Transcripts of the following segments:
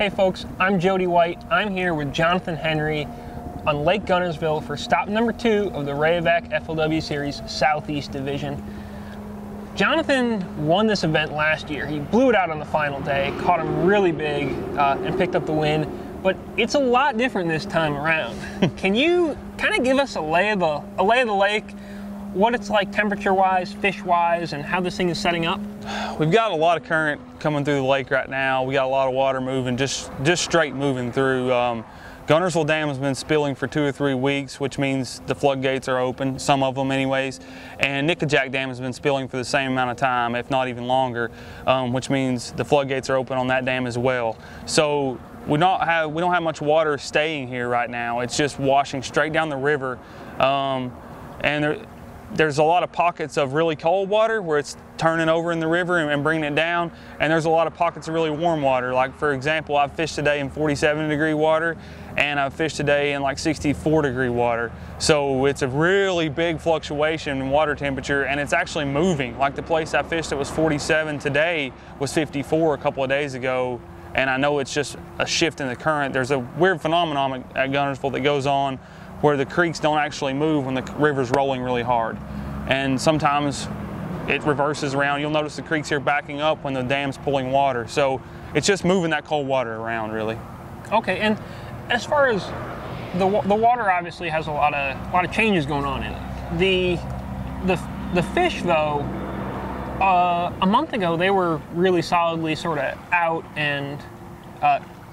Hey folks, I'm Jody White. I'm here with Jonathan Henry on Lake Guntersville for stop number 2 of the Rayovac FLW Series Southeast Division. Jonathan won this event last year. He blew it out on the final day, caught him really big, and picked up the win. But it's a lot different this time around. Can you kind of give us a lay of the lake, what it's like temperature-wise, fish-wise, and how this thing is setting up? We've got a lot of current coming through the lake right now. We got a lot of water moving, just straight moving through. Guntersville Dam has been spilling for 2 or 3 weeks, which means the floodgates are open, some of them anyways. And Nickajack Dam has been spilling for the same amount of time, if not even longer, which means the floodgates are open on that dam as well. So we don't have much water staying here right now. It's just washing straight down the river. And there's a lot of pockets of really cold water where it's turning over in the river and bringing it down, and there's a lot of pockets of really warm water. Like, for example, I've fished today in 47-degree water, and I've fished today in like 64-degree water. So it's a really big fluctuation in water temperature, and it's actually moving. Like the place I fished that was 47 today was 54 a couple of days ago, and I know it's just a shift in the current. There's a weird phenomenon at Guntersville that goes on where the creeks don't actually move when the river's rolling really hard. And sometimes it reverses around. You'll notice the creeks here backing up when the dam's pulling water. So it's just moving that cold water around, really. Okay, and as far as the water obviously has a lot of changes going on in it. The fish, though, a month ago they were really solidly sort of out and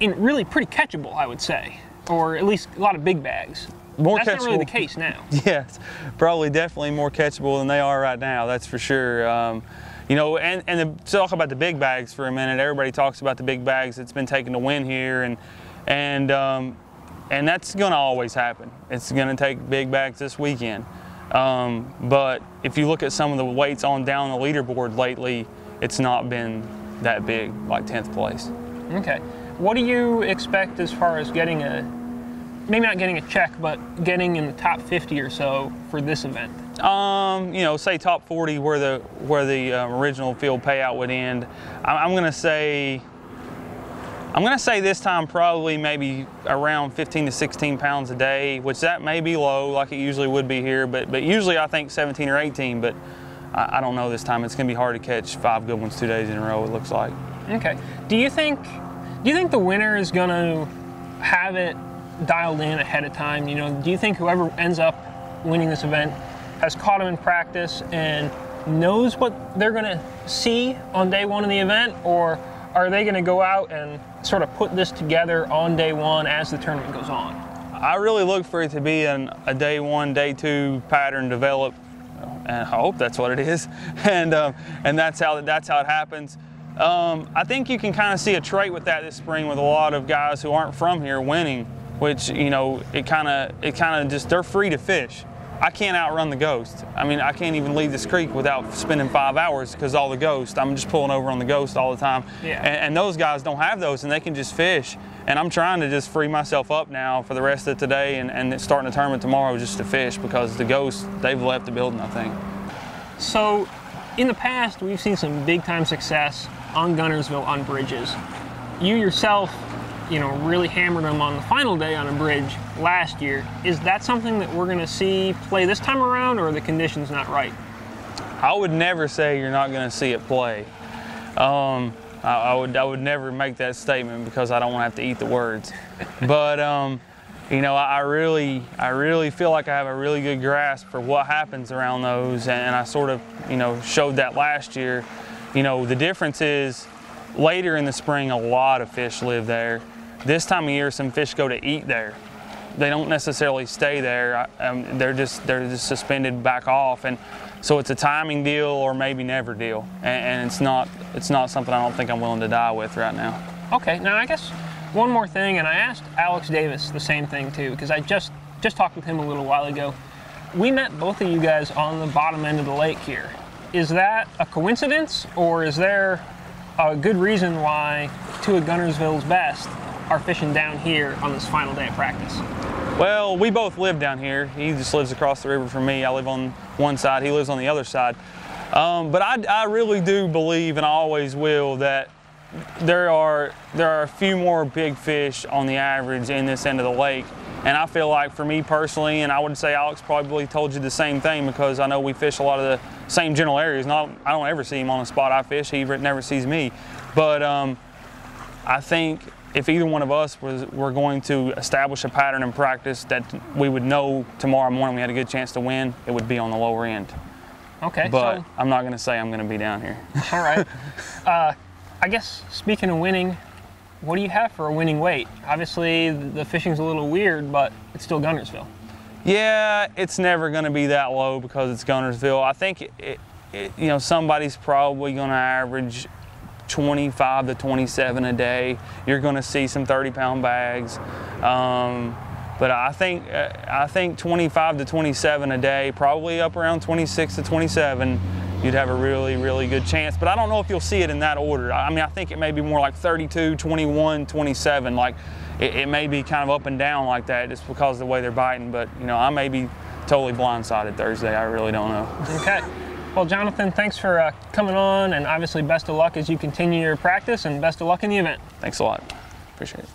really pretty catchable, I would say, or at least a lot of big bags. That's not really the case now. Yes, probably definitely more catchable than they are right now, that's for sure. You know, and to talk about the big bags for a minute, everybody talks about the big bags that's been taking the win here, and that's gonna always happen. It's gonna take big bags this weekend. But if you look at some of the weights on down the leaderboard lately, it's not been that big, like 10th place. Okay, what do you expect as far as getting maybe not getting a check, but getting in the top 50 or so for this event? You know, say top 40 where the original field payout would end. I'm gonna say this time probably maybe around 15 to 16 pounds a day, which that may be low like it usually would be here, but usually I think 17 or 18, but I don't know this time. It's gonna be hard to catch 5 good ones 2 days in a row, it looks like. Okay. Do you think the winner is gonna have it dialed in ahead of time? You know, do you think whoever ends up winning this event has caught them in practice and knows what they're gonna see on day 1 of the event, or are they gonna go out and sort of put this together on day 1 as the tournament goes on? I really look for it to be a day 1, day 2 pattern develop, and I hope that's what it is, and that's how it happens. I think you can kind of see a trait with that this spring with a lot of guys who aren't from here winning, which, you know, it kind of just, they're free to fish. I can't outrun the ghost. I mean, I can't even leave this creek without spending 5 hours because all the ghost. I'm just pulling over on the ghost all the time. Yeah. And those guys don't have those, and they can just fish. And I'm trying to just free myself up now for the rest of today and starting the tournament tomorrow just to fish, because the ghosts, they've left the building, I think. So, in the past, we've seen some big time success on Guntersville on bridges. You yourself, you know, really hammered them on the final day on a bridge last year. Is that something that we're gonna see play this time around, or are the conditions not right? I would never say you're not gonna see it play. I would never make that statement because I don't want to have to eat the words. But you know, I really feel like I have a really good grasp for what happens around those, and I sort of, you know, showed that last year. You know, the difference is later in the spring, a lot of fish live there. This time of year, some fish go to eat there. They don't necessarily stay there. They're just suspended back off, and so it's a timing deal or maybe never deal. And it's not something I don't think I'm willing to die with right now. Okay, now I guess one more thing, and I asked Alex Davis the same thing too, because I just talked with him a little while ago. We met both of you guys on the bottom end of the lake here. Is that a coincidence, or is there a good reason why 2 of Guntersville's best are fishing down here on this final day of practice? Well, we both live down here. He just lives across the river from me. I live on one side, he lives on the other side. But I really do believe, and I always will, that there are a few more big fish on the average in this end of the lake. And I feel like for me personally, and I would say Alex probably told you the same thing, because I know we fish a lot of the same general areas. I don't ever see him on the spot I fish. He never sees me. But I think if either one of us were going to establish a pattern in practice that we would know tomorrow morning we had a good chance to win, it would be on the lower end. Okay. But so, I'm not going to say I'm going to be down here. all right. I guess speaking of winning, what do you have for a winning weight? Obviously, the fishing's a little weird, but it's still Guntersville. Yeah, it's never going to be that low because it's Guntersville. I think somebody's probably going to average 25 to 27 a day. You're going to see some 30-pound bags, but I think 25 to 27 a day, probably up around 26 to 27. You'd have a really, really good chance. But I don't know if you'll see it in that order. I mean, I think it may be more like 32, 21, 27. Like, it may be kind of up and down like that just because of the way they're biting. But, I may be totally blindsided Thursday. I really don't know. Okay. Well, Jonathan, thanks for coming on, and obviously best of luck as you continue your practice, and best of luck in the event. Thanks a lot. Appreciate it.